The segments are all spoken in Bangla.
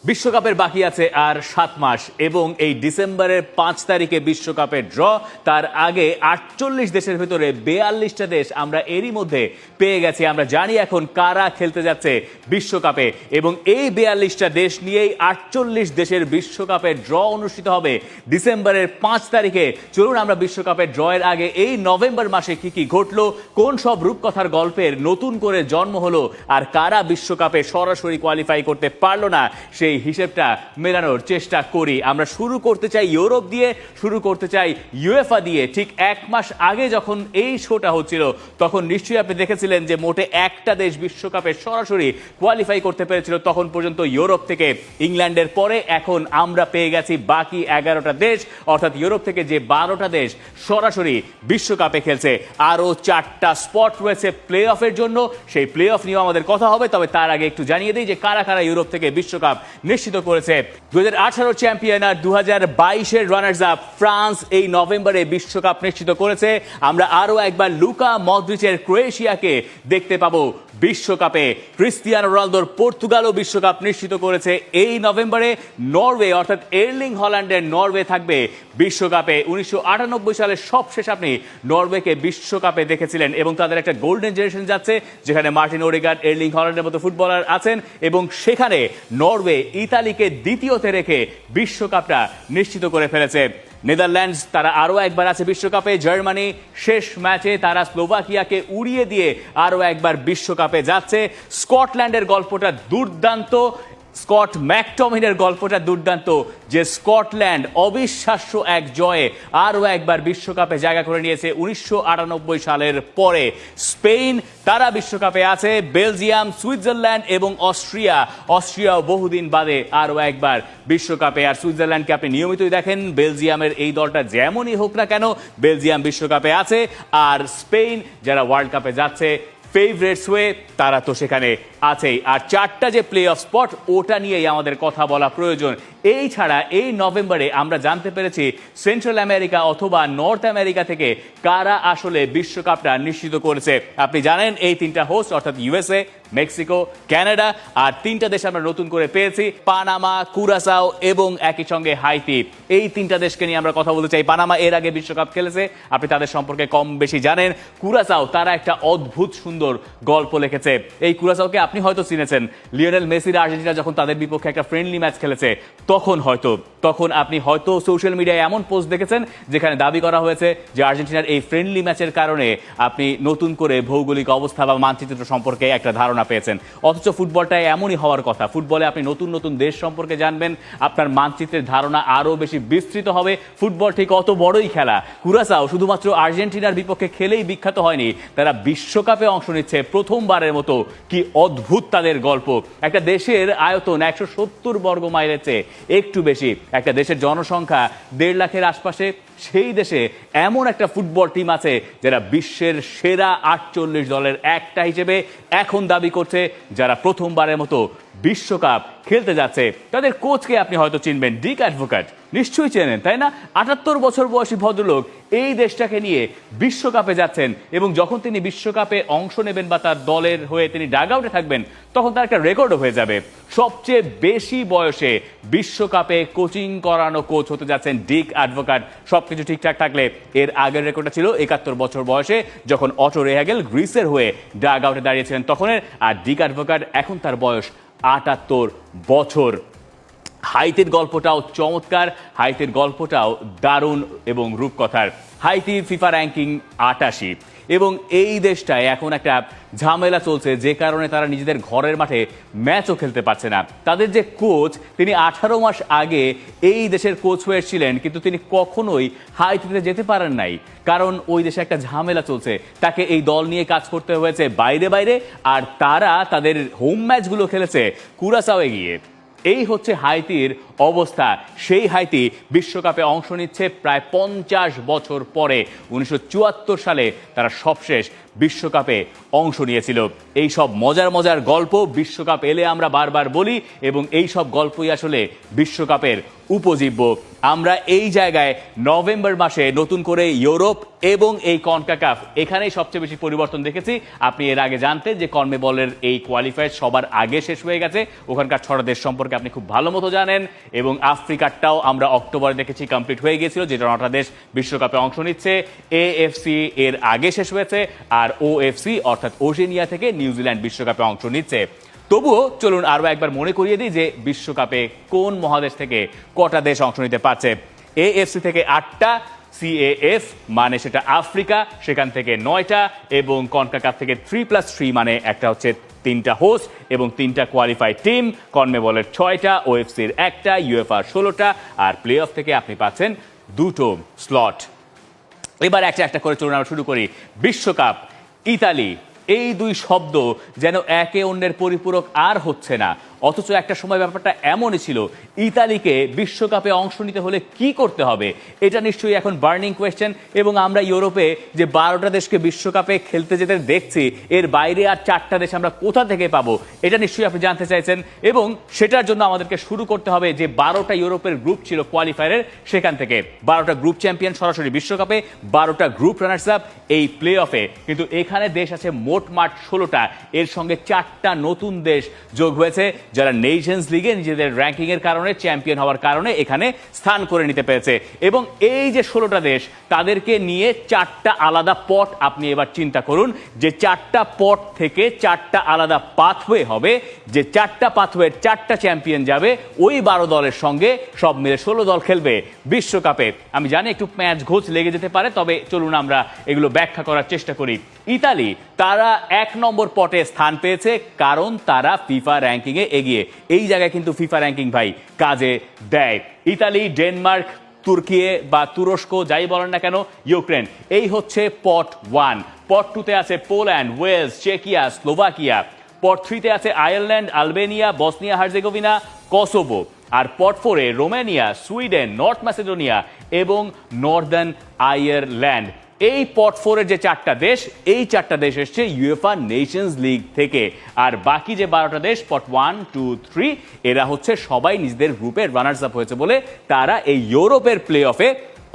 বিশ্বকাপের বাকি আছে আর 7 মাস এবং এই ডিসেম্বরের 5 তারিখে বিশ্বকাপের ড্র। তার আগে 48 দেশের ভিতরে 42টা দেশ আমরা এরই মধ্যে পেয়ে গেছি। আমরা জানি এখন কারা খেলতে যাচ্ছে বিশ্বকাপে এবং এই 42টা দেশ নিয়েই 48 দেশের বিশ্বকাপের ড্র অনুষ্ঠিত হবে ডিসেম্বরের 5 তারিখে। চলুন আমরা বিশ্বকাপের ড্রয়ের আগে এই নভেম্বর মাসে কি কি ঘটলো, কোন সব রূপকথার গল্পের নতুন করে জন্ম হলো আর কারা বিশ্বকাপে সরাসরি কোয়ালিফাই করতে পারলো না সেই হিসেবটা মেলানোর চেষ্টা করি। আমরা শুরু করতে চাই ইউরোপ দিয়ে, শুরু করতে চাই ইউএফা দিয়ে। ঠিক 1 মাস আগে যখন এই শোটা হচ্ছিল তখন নিশ্চয়ই আপনি দেখেছিলেন যে মোটে একটা দেশ বিশ্বকাপে সরাসরি কোয়ালিফাই করতে পেরেছিল তখন পর্যন্ত ইউরোপ থেকে। ইংল্যান্ডের পরে এখন আমরা পেয়ে গেছি বাকি 11টা দেশ, অর্থাৎ ইউরোপ থেকে যে 12টা দেশ সরাসরি বিশ্বকাপে খেলছে। আরও 4টা স্পট রয়েছে প্লে অফের জন্য, সেই প্লে অফ নিয়েও আমাদের কথা হবে। তবে তার আগে একটু জানিয়ে দিই যে কারা কারা ইউরোপ থেকে বিশ্বকাপ নিশ্চিত করেছে। 2018 চ্যাম্পিয়ন আর 2022-এর রানার্স আপ ফ্রান্স এই নভেম্বরে বিশ্বকাপ নিশ্চিত করেছে। আমরা আরো একবার লুকা মদ্রিচের ক্রোয়েশিয়াকে দেখতে পাবো বিশ্বকাপে। ক্রিস্টিয়ানো রোনালদোর পর্তুগালও বিশ্বকাপ নিশ্চিত করেছে এই নভেম্বরে। নরওয়ে অর্থাৎ এর্লিং হল্যান্ডের নরওয়ে থাকবে বিশ্বকাপে। 1998 সালে সবশেষ আপনি নরওয়েকে বিশ্বকাপে দেখেছিলেন এবং তাদের একটা গোল্ডেন জেনারেশন যাচ্ছে যেখানে মার্টিন ওডেগার্ড, এর্লিং হল্যান্ডের মতো ফুটবলার আছেন এবং সেখানে নরওয়ে ইতালিকে দ্বিতীয়তে রেখে বিশ্বকাপটা নিশ্চিত করে ফেলেছে। নেদারল্যান্ডস তারা আরও একবার আছে বিশ্বকাপে। জার্মানি শেষ ম্যাচে তারা স্লোভাকিয়াকে উড়িয়ে দিয়ে আরও একবার বিশ্বকাপে যাচ্ছে। স্কটল্যান্ডের গল্পটা দুর্দান্ত, স্কট ম্যাকটমিনের গল্পটা দুর্দান্ত যে স্কটল্যান্ড অবিশ্বাস্য এক জয়ে আরও একবার বিশ্বকাপে জায়গা করে নিয়েছে 1998 সালের পরে। স্পেন তারা বিশ্বকাপে আছে। বেলজিয়াম, সুইজারল্যান্ড এবং অস্ট্রিয়াও বহুদিন বাদে আরও একবার বিশ্বকাপে। আর সুইজারল্যান্ডকে আপনি নিয়মিতই দেখেন, বেলজিয়ামের এই দলটা যেমনই হোক না কেন বেলজিয়াম বিশ্বকাপে আছে। আর স্পেন যারা ওয়ার্ল্ড কাপে যাচ্ছে ফেভারিটস হয়ে তারা তো সেখানে আছেই। আর 4টা যে প্লে অফ স্পট ওটা নিয়েই আমাদের কথা বলা প্রয়োজন। এই ছাড়া এই নভেম্বরে আমরা জানতে পেরেছি সেন্ট্রাল আমেরিকা অথবা নর্থ আমেরিকা থেকে কারা আসলে বিশ্বকাপটা নিশ্চিত করেছে। আপনি জানেন এই 3টা হোস্ট অর্থাৎ ইউএসএ, মেক্সিকো, কানাডা। আর 3টা দেশ আমরা নতুন করে পেয়েছি, পানামা, কুরাসাও এবং একই সঙ্গে হাইতি। এই 3টা দেশকে নিয়ে আমরা কথা বলতে চাই। পানামা এর আগে বিশ্বকাপ খেলেছে, আপনি তাদের সম্পর্কে কম বেশি জানেন। কুরাসাও তারা একটা অদ্ভুত সুন্দর গল্প লিখেছে। এই কুরাসাওকে আপনি হয়তো চিনেছেন, লিওনেল মেসির আর্জেন্টিনা যখন তাদের বিপক্ষে একটা ফ্রেন্ডলি ম্যাচ খেলেছে তখন আপনি হয়তো সোশ্যাল মিডিয়ায় এমন পোস্ট দেখেছেন যেখানে দাবি করা হয়েছে যে আর্জেন্টিনার এই ফ্রেন্ডলি ম্যাচের কারণে আপনি নতুন করে ভৌগোলিক অবস্থা বা মানচিত্র সম্পর্কে একটা ধারণা পেয়েছেন। অথচ ফুটবলটায় এমনই হওয়ার কথা। ফুটবলে আপনি নতুন নতুন দেশ সম্পর্কে জানবেন, আপনার মানচিত্রের ধারণা আরও বেশি বিস্তৃত হবে। ফুটবল ঠিক অত বড়ই খেলা। কুরাসাও শুধুমাত্র আর্জেন্টিনার বিপক্ষে খেলেই বিখ্যাত হয়নি, তারা বিশ্বকাপে অংশ নিচ্ছে প্রথমবারের মতো। কি অদ্ভুত তাদের গল্প। একটা দেশের আয়তন 170 বর্গ মাইলের চেয়ে একটু বেশি, একটা দেশের জনসংখ্যা 1.5 লাখের আশপাশে, সেই দেশে এমন একটা ফুটবল টিম আছে যারা বিশ্বের সেরা 48 দলের একটা হিসেবে এখন দাবি করছে, যারা প্রথমবারের মতো বিশ্বকাপ খেলতে যাচ্ছে। তাদের কোচকে আপনি হয়তো চিনবেন, ডিক অ্যাডভোকেট নিশ্চয়ই চেনেন, তাই না? 78 বছর বয়সী ভদ্রলোক এই দেশটাকে নিয়ে বিশ্বকাপে যাচ্ছেন এবং যখন তিনি বিশ্বকাপে অংশ নেবেন বা তার দলের হয়ে তিনি ডাগ আউটে থাকবেন তখন তার একটা রেকর্ডও হয়ে যাবে। সবচেয়ে বেশি বয়সে বিশ্বকাপে কোচিং করানো কোচ হতে যাচ্ছেন ডিক অ্যাডভোকেট। সবকিছু ঠিকঠাক থাকলে এর আগের রেকর্ডটা ছিল 71 বছর বয়সে যখন অটো রেহাগেল গ্রিসের হয়ে ডাগ আউটে দাঁড়িয়েছিলেন তখনের। আর ডিক অ্যাডভোকেট এখন তার বয়স 78 বছর। হাইতির গল্পটাও চমৎকার, হাইতির গল্পটাও দারুণ এবং রূপকথার। হাইতির ফিফা র্যাঙ্কিং 88 এবং এই দেশটায় এখন একটা ঝামেলা চলছে যে কারণে তারা নিজেদের ঘরের মাঠে ম্যাচও খেলতে পারছে না। তাদের যে কোচ তিনি 18 মাস আগে এই দেশের কোচ হয়ে এসেছিলেন কিন্তু তিনি কখনোই হাইতিতে যেতে পারেন নাই, কারণ ওই দেশে একটা ঝামেলা চলছে। তাকে এই দল নিয়ে কাজ করতে হয়েছে বাইরে আর তারা তাদের হোম ম্যাচগুলো খেলেছে কুরাসাওয়ে গিয়ে। এই হচ্ছে হাইতির অবস্থা। সেই হাইতি বিশ্বকাপে অংশ নিচ্ছে প্রায় 50 বছর পরে। 1974 সালে তারা সবশেষ বিশ্বকাপে অংশ নিয়েছিল। এই সব মজার মজার গল্প বিশ্বকাপ এলে আমরা বারবার বলি এবং এই সব গল্পই আসলে বিশ্বকাপের উপজীব্য। আমরা এই জায়গায় নভেম্বর মাসে নতুন করে ইউরোপ এবং এই কনকাকাফ এখানেই সবচেয়ে বেশি পরিবর্তন দেখেছি। আপনি এর আগে জানতেন যে কনমেবলের এই কোয়ালিফায়ার সবার আগে শেষ হয়ে গেছে, ওখানকার 6টা দেশ সম্পর্কে আপনি খুব ভালো মতো জানেন। এবং আফ্রিকারটাও আমরা অক্টোবরে দেখেছি কমপ্লিট হয়ে গিয়েছিল, যেটা 9টা দেশ বিশ্বকাপে অংশ নিচ্ছে। এএফসি এর আগে শেষ হয়েছে, আর ওএফসি অর্থাৎ ওশেনিয়া থেকে নিউজিল্যান্ড বিশ্বকাপে অংশ নিচ্ছে। তবুও চলুন আরও একবার মনে করিয়ে দিই যে বিশ্বকাপে কোন মহাদেশ থেকে কটা দেশ অংশ নিতে পারছে। এএফসি থেকে 8টা, সিএএফ মানে সেটা আফ্রিকা, সেখান থেকে 9টা, এবং কনকাকাফ থেকে 3+3 মানে একটা হচ্ছে 3টা হোস্ট এবং 3টা কোয়ালিফাইড টিম। কনমেবলের 6টা, ওএফসির 1টা, ইউএফআর 16টা, আর প্লে অফ থেকে আপনি পাচ্ছেন 2টো স্লট। এবার একটা একটা করে চলুন আমরা শুরু করি। বিশ্বকাপ, ইতালি, এই দুই শব্দ যেন একে অন্যের পরিপূরক আর হচ্ছে না, অথচ একটা সময় ব্যাপারটা এমনই ছিল। ইতালিকে বিশ্বকাপে অংশ নিতে হলে কি করতে হবে, এটা নিশ্চয়ই এখন বার্নিং কোয়েশ্চেন। এবং আমরা ইউরোপে যে 12টা দেশকে বিশ্বকাপে খেলতে যেতে দেখছি, এর বাইরে আর 4টা দেশ আমরা কোথা থেকে পাবো, এটা নিশ্চয়ই আপনি জানতে চাইছেন। এবং সেটার জন্য আমাদেরকে শুরু করতে হবে যে 12টা ইউরোপের গ্রুপ ছিল কোয়ালিফায়ারের, সেখান থেকে 12টা গ্রুপ চ্যাম্পিয়ন সরাসরি বিশ্বকাপে, 12টা গ্রুপ রানার্স আপ এই প্লে অফে। কিন্তু এখানে দেশ আছে মোটমাট 16টা, এর সঙ্গে 4টা নতুন দেশ যোগ হয়েছে, যারা নেশনস লিগে নিজেদের র্যাঙ্কিং এর কারণে, চ্যাম্পিয়ন হওয়ার কারণে এখানে স্থান করে নিতে পেরেছে। এবং এই যে 16টা দেশ, তাদেরকে নিয়ে 4টা আলাদা পট আপনি এবার চিন্তা করুন, যে 4টা পট থেকে 4টা আলাদা পাথওয়ে হবে, যে 4টা পাথওয়ের 4টা চ্যাম্পিয়ন যাবে ওই 12 দলের সঙ্গে, সব মিলে 16 দল খেলবে বিশ্বকাপে। আমি জানি একটু প্যাঁচ ঘোচ লেগে যেতে পারে, তবে চলুন আমরা এগুলো ব্যাখ্যা করার চেষ্টা করি। ইতালি, তারা 1 নম্বর পটে স্থান পেয়েছে কারণ তারা ফিফা র্যাঙ্কিংয়ে এগিয়ে। এই জায়গায় কিন্তু ফিফা র্যাঙ্কিং ভাই কাজে দেয়। ইতালি, ডেনমার্ক, তুর্কি বা তুরস্ক যাই বলেন না কেন, ইউক্রেন, এই হচ্ছে পট 1। পট 2তে আছে পোল্যান্ড, ওয়েলস, চেকিয়া, স্লোভাকিয়া। পট 3তে আছে Ireland, Albania, Bosnia Herzegovina, Kosovo. আর পট 4-এ রোমানিয়া, সুইডেন, নর্থ ম্যাসেডোনিয়া এবং নর্দার্ন আয়ারল্যান্ড। এই পট 4-এর যে 4টা দেশ, এই 4টা দেশ এসছে ইউএফা নেশনস লিগ থেকে। আর বাকি যে 12টা দেশ, পট 1, 2, 3, এরা হচ্ছে সবাই নিজেদের গ্রুপের রানার্স আপ হয়েছে বলে তারা এই ইউরোপের প্লে অফে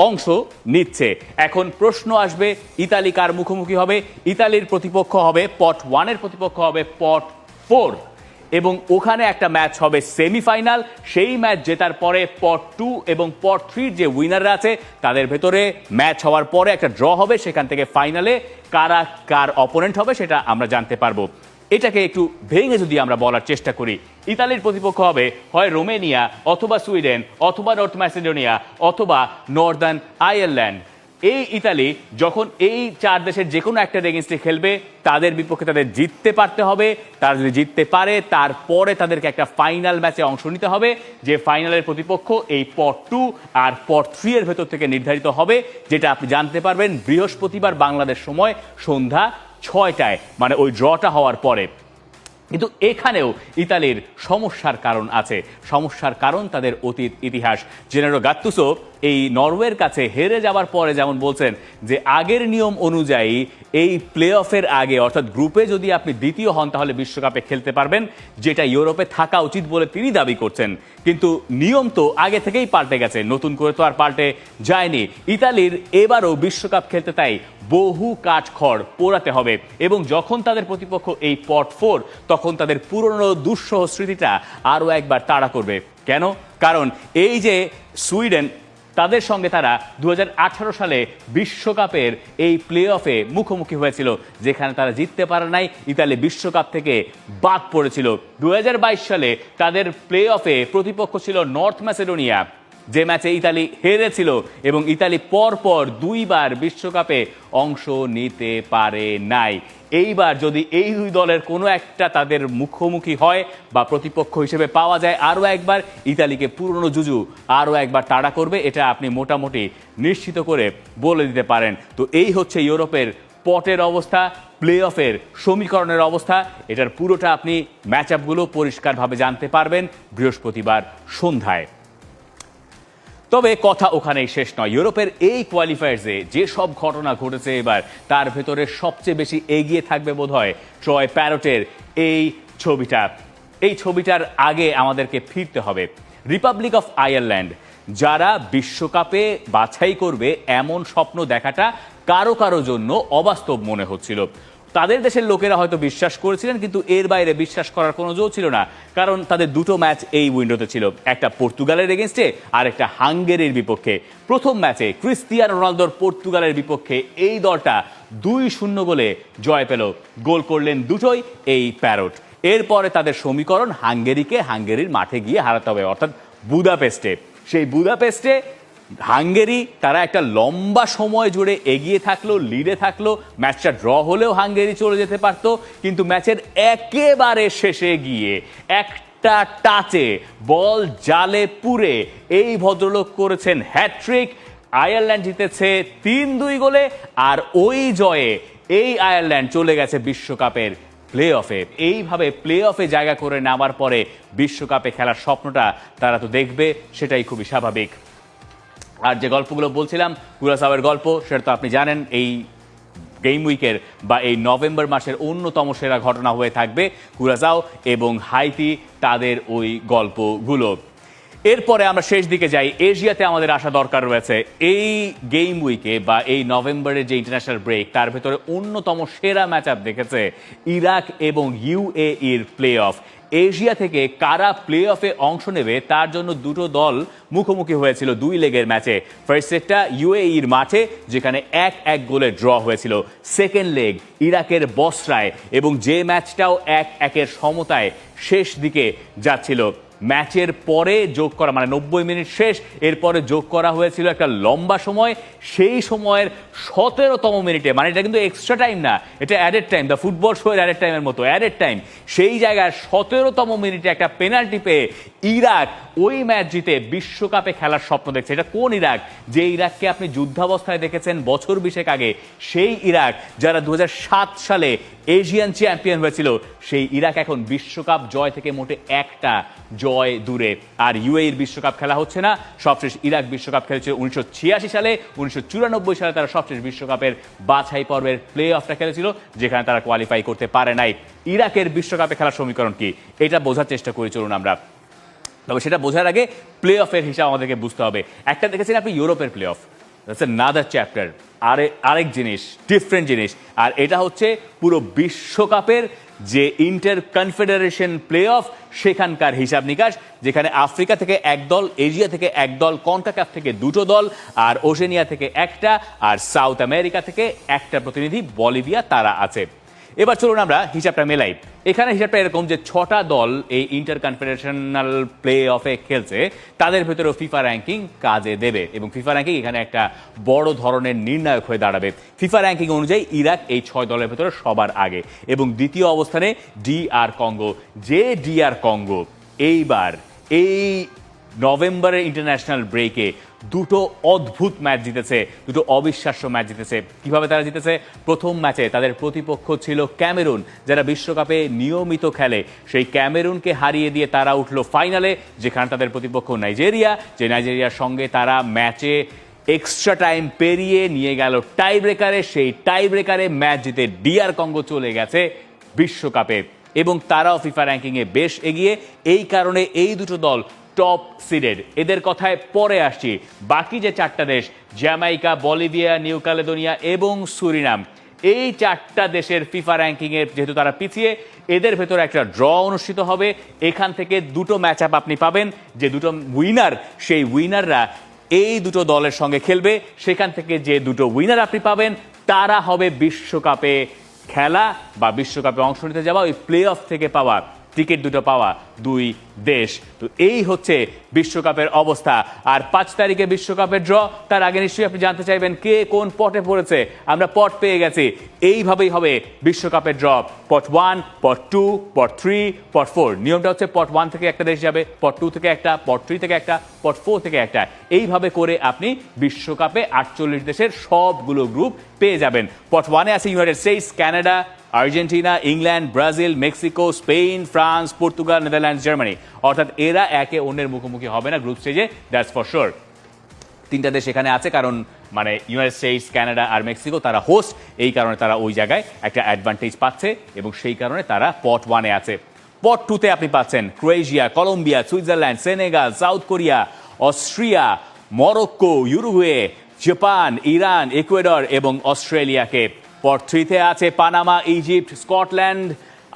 অংশ নিচ্ছে। এখন প্রশ্ন আসবে, ইতালি কার মুখোমুখি হবে? ইতালির প্রতিপক্ষ হবে পট 1-এর প্রতিপক্ষ হবে পট 4, এবং ওখানে একটা ম্যাচ হবে সেমিফাইনাল। সেই ম্যাচ জেতার পরে পট 2 এবং পট 3 যে উইনাররা আছে তাদের ভেতরে ম্যাচ হওয়ার পরে একটা ড্র হবে, সেখান থেকে ফাইনালে কারা কার অপোনেন্ট হবে সেটা আমরা জানতে পারবো। এটাকে একটু ভেঙে যদি আমরা বলার চেষ্টা করি, ইতালির প্রতিপক্ষ হবে হয় রোমেনিয়া, অথবা সুইডেন, অথবা নর্থ ম্যাসেডোনিয়া, অথবা নর্দার্ন আয়ারল্যান্ড। এই ইতালি যখন এই 4 দেশের যে কোনো একটা এগেইনস্টে খেলবে, তাদের বিপক্ষে তাদের জিততে পারতে হবে। তারা যদি জিততে পারে, তারপরে তাদেরকে একটা ফাইনাল ম্যাচে অংশ নিতে হবে, যে ফাইনালের প্রতিপক্ষ এই পট 2 আর পট 3 এর ভেতর থেকে নির্ধারিত হবে, যেটা আপনি জানতে পারবেন বৃহস্পতিবার বাংলাদেশ সময় সন্ধ্যা 6টায়, মানে ওই ড্রটা হওয়ার পরে। কিন্তু এখানেও ইতালির সমস্যার কারণ আছে। সমস্যার কারণ তাদের অতীত ইতিহাস। জেনারো গাত্তুসো এই নরওয়ের কাছে হেরে যাওয়ার পরে যেমন বলছেন যে আগের নিয়ম অনুযায়ী এই প্লে অফের আগে, অর্থাৎ গ্রুপে যদি আপনি দ্বিতীয় হন তাহলে বিশ্বকাপে খেলতে পারবেন, যেটা ইউরোপে থাকা উচিত বলে তিনি দাবি করছেন। কিন্তু নিয়ম তো আগে থেকেই পাল্টে গেছে, নতুন করে তো আর পাল্টে যায়নি। ইতালির এবারও বিশ্বকাপ খেলতে তাই বহু কাঠখড় পোড়াতে হবে, এবং যখন তাদের প্রতিপক্ষ এই পট 4, তখন তাদের পুরনো দুঃসহ স্মৃতিটা আরও একবার তাড়া করবে। কেন? কারণ এই যে সুইডেন, তাদের সঙ্গে তারা 2018 সালে বিশ্বকাপের এই প্লে অফে মুখোমুখি হয়েছিল, যেখানে তারা জিততে পারে নাই, ইতালি বিশ্বকাপ থেকে বাদ পড়েছিল। 2022 সালে তাদের প্লে অফে প্রতিপক্ষ ছিল নর্থ ম্যাসেডোনিয়া, যে ম্যাচে ইতালি হেরেছিল, এবং ইতালি পরপর 2বার বিশ্বকাপে অংশ নিতে পারে নাই। এইবার যদি এই 2 দলের কোনো একটা তাদের মুখোমুখি হয় বা প্রতিপক্ষ হিসেবে পাওয়া যায়, আরও একবার ইতালিকে পুরনো জুজু আরও একবার তাড়া করবে, এটা আপনি মোটামুটি নিশ্চিত করে বলে দিতে পারেন। তো এই হচ্ছে ইউরোপের পটের অবস্থা, প্লে অফের সমীকরণের অবস্থা। এটার পুরোটা আপনি ম্যাচ আপগুলো পরিষ্কারভাবে জানতে পারবেন বৃহস্পতিবার সন্ধ্যায়। তবে কথা ওখানেই শেষ নয়। ইউরোপের এই কোয়ালিফায়ার্সে যে সব ঘটনা ঘটেছে এবার, তার ভেতরে সবচেয়ে বেশি এগিয়ে থাকবে বোধহয় ট্রয় প্যারটের এই ছবিটা। এই ছবিটার আগে আমাদেরকে ফিরতে হবে রিপাবলিক অফ আয়ারল্যান্ড, যারা বিশ্বকাপে বাছাই করবে এমন স্বপ্ন দেখাটা কারো কারো জন্য অবাস্তব মনে হচ্ছিল। তাদের দেশের লোকেরা হয়তো বিশ্বাস করেছিলেন, কিন্তু এর বাইরে বিশ্বাস করার কোনো জো ছিল না, কারণ তাদের দুটো ম্যাচ এই উইন্ডোতে ছিল, একটা পর্তুগালের এগেনস্টে আর একটা হাঙ্গেরির বিপক্ষে। প্রথম ম্যাচে ক্রিস্টিয়ানো রোনালদোর পর্তুগালের বিপক্ষে এই দলটা 2-0 গোলে জয় পেল। গোল করলেন দুটোই এই প্যারট। এরপরে তাদের সমীকরণ হাঙ্গেরির মাঠে গিয়ে হারাতে হবে, অর্থাৎ বুদাপেস্টে। সেই বুদাপেস্টে হাঙ্গেরি তারা একটা লম্বা সময় জুড়ে এগিয়ে থাকলো, লিডে থাকলো। ম্যাচটা ড্র হলেও হাঙ্গেরি চলে যেতে পারতো, কিন্তু ম্যাচের একেবারে শেষে গিয়ে একটা টাচে বল জালে পুরে এই ভদ্রলোক করেছেন হ্যাটট্রিক। আয়ারল্যান্ড জিতেছে 3-2 গোলে, আর ওই জয়ে এই আয়ারল্যান্ড চলে গেছে বিশ্বকাপের প্লে অফে। এইভাবে প্লে অফে জায়গা করে নেওয়ার পরে বিশ্বকাপে খেলার স্বপ্নটা তারা তো দেখবে, সেটাই খুবই স্বাভাবিক। আর যে গল্পগুলো বলছিলাম কুরাসাওয়ের গল্প, সেটা তো আপনি জানেন এই গেম উইকের বা এই নভেম্বর মাসের অন্যতম সেরা ঘটনা হয়ে থাকবে কুরাসাও এবং হাইতি, তাদের ওই গল্পগুলো। এরপরে আমরা শেষ দিকে যাই, এশিয়াতে আমাদের আসা দরকার রয়েছে। এই গেম উইকে বা এই নভেম্বরের যে ইন্টারন্যাশনাল ব্রেক, তার ভেতরে অন্যতম সেরা ম্যাচ আপ দেখেছে ইরাক এবং ইউএইর প্লে অফ। এশিয়া থেকে কারা প্লে অফে অংশ নেবে তার জন্য দুটো দল মুখোমুখি হয়েছিল 2 লেগের ম্যাচে। ফার্স্ট সেটটা ইউএইর মাঠে, যেখানে 1-1 গোলে ড্র হয়েছিল। সেকেন্ড লেগ ইরাকের বসরায়, এবং যে ম্যাচটাও 1-1 সমতায় শেষ দিকে যাচ্ছিল। ম্যাচের পরে যোগ করা, মানে 90 মিনিট শেষ, এরপরে যোগ করা হয়েছিল একটা লম্বা সময়। সেই সময়ের 17তম মিনিটে, মানে এটা কিন্তু এক্সট্রা টাইম না, এটা added time, the football show এর অ্যাডেড টাইমের মতো অ্যাডেড টাইম। সেই জায়গায় 17তম মিনিটে একটা পেনাল্টি পেয়ে ইরাক ওই ম্যাচ জিতে বিশ্বকাপে খেলার স্বপ্ন দেখছে। এটা কোন ইরাক? যে ইরাককে আপনি যুদ্ধাবস্থায় দেখেছেন বছর 20 আগে, সেই ইরাক যারা 2007 সালে এশিয়ান চ্যাম্পিয়ন হয়েছিল, সেই ইরাক এখন বিশ্বকাপ জয় থেকে মোটে একটা জয় দূরে। আর ইউএইর বিশ্বকাপ খেলা হচ্ছে না। সবশেষ ইরাক বিশ্বকাপ খেলেছিল 1986 সালে। 1994 সালে তারা সবশেষ বিশ্বকাপের বাছাই পর্বের প্লে অফটা খেলেছিল, যেখানে তারা কোয়ালিফাই করতে পারে নাই। ইরাকের বিশ্বকাপে খেলার সমীকরণ কি, এটা বোঝার চেষ্টা করি চলুন আমরা। তবে সেটা বোঝার আগে প্লে অফের হিসাব আমাদেরকে বুঝতে হবে। একটা দেখেছেন আপনি ইউরোপের play of, that's another chapter, আরেক জিনিস, ডিফারেন্ট জিনিস। আর এটা হচ্ছে পুরো বিশ্বকাপের যে ইন্টার কনফেডারেশন প্লে অফ, সেখানকার হিসাব নিকাশ, যেখানে আফ্রিকা থেকে 1 দল, এশিয়া থেকে 1 দল, কনকাকাফ থেকে 2 দল, আর ওশেনিয়া থেকে 1টা, আর সাউথ আমেরিকা থেকে 1টা প্রতিনিধি, বলিভিয়া, তারা আছে। এবার চলুন আমরা হিসাবটা মেলাই। এখানে হিসাবটা এরকম যে 6টা দল এই ইন্টার কনফেডারেশনাল প্লে অফে খেলছে, তাদের ভেতরেও ফিফা র্যাঙ্কিং কাজে দেবে, এবং ফিফা র্যাঙ্কিং এখানে একটা বড় ধরনের নির্ণায়ক হয়ে দাঁড়াবে। ফিফা র্যাঙ্কিং অনুযায়ী ইরাক এই 6 দলের ভেতরে সবার আগে, এবং দ্বিতীয় অবস্থানে DR কঙ্গো। যে DR কঙ্গো এইবার এই নভেম্বরের ইন্টারন্যাশনাল ব্রেকে 2টো অদ্ভুত ম্যাচ জিতেছে, 2টো অবিশ্বাস্য ম্যাচ জিতেছে। কিভাবে তারা জিতেছে? প্রথম ম্যাচে তাদের প্রতিপক্ষ ছিল ক্যামেরুন, যারা বিশ্বকাপে নিয়মিত খেলে। সেই ক্যামেরুনকে হারিয়ে দিয়ে তারা উঠলো ফাইনালে, যেখানে তাদের প্রতিপক্ষ নাইজেরিয়া, যে নাইজেরিয়ার সঙ্গে তারা ম্যাচে এক্সট্রা টাইম পেরিয়ে নিয়ে গেল টাই ব্রেকারে। সেই টাই ব্রেকারে ম্যাচ জিতে DR কঙ্গো চলে গেছে বিশ্বকাপে, এবং তারাও ফিফা র্যাঙ্কিংয়ে বেশ এগিয়ে। এই কারণে এই দুটো দল টপ সিডেড। এদের কথায় পরে আসছি। বাকি যে 4টা দেশ, জ্যামাইকা, বলিভিয়া, নিউ ক্যালেডোনিয়া এবং সুরিনাম, এই 4টা দেশের ফিফা র্যাঙ্কিংয়ের যেহেতু তারা পিছিয়ে, এদের ভেতরে একটা ড্র অনুষ্ঠিত হবে। এখান থেকে 2টো ম্যাচ আপ আপনি পাবেন, যে 2টো উইনার, সেই উইনাররা এই 2টো দলের সঙ্গে খেলবে। সেখান থেকে যে 2টো উইনার আপনি পাবেন, তারা হবে বিশ্বকাপে খেলা বা বিশ্বকাপে অংশ নিতে যাওয়া, ওই প্লে অফ থেকে পাওয়া টিকিট 2টো পাওয়া 2 দেশ। তো এই হচ্ছে বিশ্বকাপের অবস্থা। আর 5 তারিখে বিশ্বকাপের ড্র, তার আগে নিশ্চয়ই আপনি জানতে চাইবেন কে কোন পটে পড়েছে। আমরা পট পেয়ে গেছি। এইভাবেই হবে বিশ্বকাপের ড্র, পট 1, পট 2, পট 3, পট 4। নিয়মটা হচ্ছে পট 1 থেকে একটা দেশ যাবে, পট 2 থেকে একটা, পট 3 থেকে একটা, পট 4 থেকে একটা। এইভাবে করে আপনি বিশ্বকাপে 48 দেশের সবগুলো গ্রুপ পেয়ে যাবেন। পট 1-এ আছে United states, Canada, Argentina, England, Brazil, Mexico, Spain, France, Portugal, Netherlands, Germany. অর্থাৎ এরা একে অন্যের মুখোমুখি হবে না গ্রুপ স্টেজে, দ্যাটস ফর শিওর। তিনটা দেশ এখানে আছে, কারণ মানে ইউনাইটেড স্টেটস, কানাডা আর মেক্সিকো তারা হোস্ট, এই কারণে তারা ওই জায়গায় একটা অ্যাডভান্টেজ পাচ্ছে এবং সেই কারণে তারা পট 1-এ আছে। পট 2-তে আপনি পাচ্ছেন Croatia, Colombia, Switzerland, Senegal, South Korea, Austria, Morocco, Uruguay, Japan, Iran, Ecuador এবং অস্ট্রেলিয়াকে। পট 3-তে আছে Panama, Egypt, Scotland,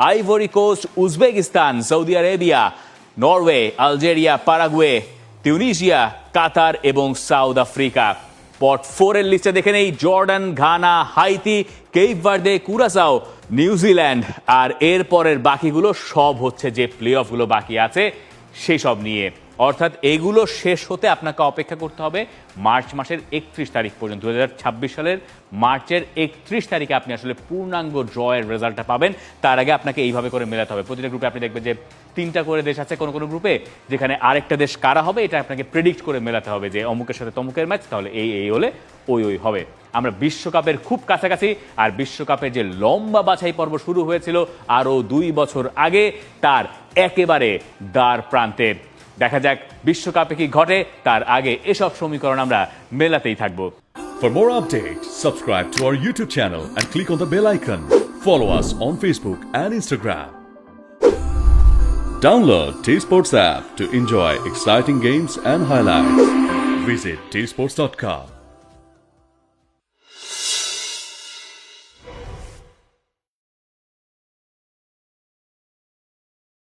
Ivory Coast, Uzbekistan, Saudi Arabia, Norway, Algeria, Paraguay, Tunisia, Qatar এবং সাউথ আফ্রিকা। পট 4-এর লিস্টে দেখে নেই Jordan, Ghana, Haiti, Cape Verde, Curaçao, New Zealand, আর এর পরের বাকিগুলো সব হচ্ছে যে প্লে অফগুলো বাকি আছে সেই সব নিয়ে। অর্থাৎ এগুলো শেষ হতে আপনাকে অপেক্ষা করতে হবে মার্চ মাসের 31 তারিখ পর্যন্ত। 2026 সালের মার্চের 31 তারিখে আপনি আসলে পূর্ণাঙ্গ ড্রয়ের রেজাল্টটা পাবেন। তার আগে আপনাকে এইভাবে করে মেলাতে হবে। প্রতিটা গ্রুপে আপনি দেখবেন যে 3টা করে দেশ আছে কোনো কোনো গ্রুপে, যেখানে আরেকটা দেশ কারা হবে এটা আপনাকে প্রেডিক্ট করে মেলাতে হবে যে অমুকের সাথে তমুকের ম্যাচ, তাহলে এই হলে ওই হবে। আমরা বিশ্বকাপের খুব কাছাকাছি, আর বিশ্বকাপের যে লম্বা বাছাই পর্ব শুরু হয়েছিল আরও 2 বছর আগে, তার একেবারে দ্বার প্রান্তে। দেখা যাক বিশ্বকাপে কি ঘটে, তার আগে এসব সমীকরণ আমরা মেলাতেই থাকবো। For more updates, subscribe to our YouTube channel and click on the bell icon. Follow us on Facebook and Instagram. Download T-Sports app to enjoy exciting games and highlights. Visit tsports.com.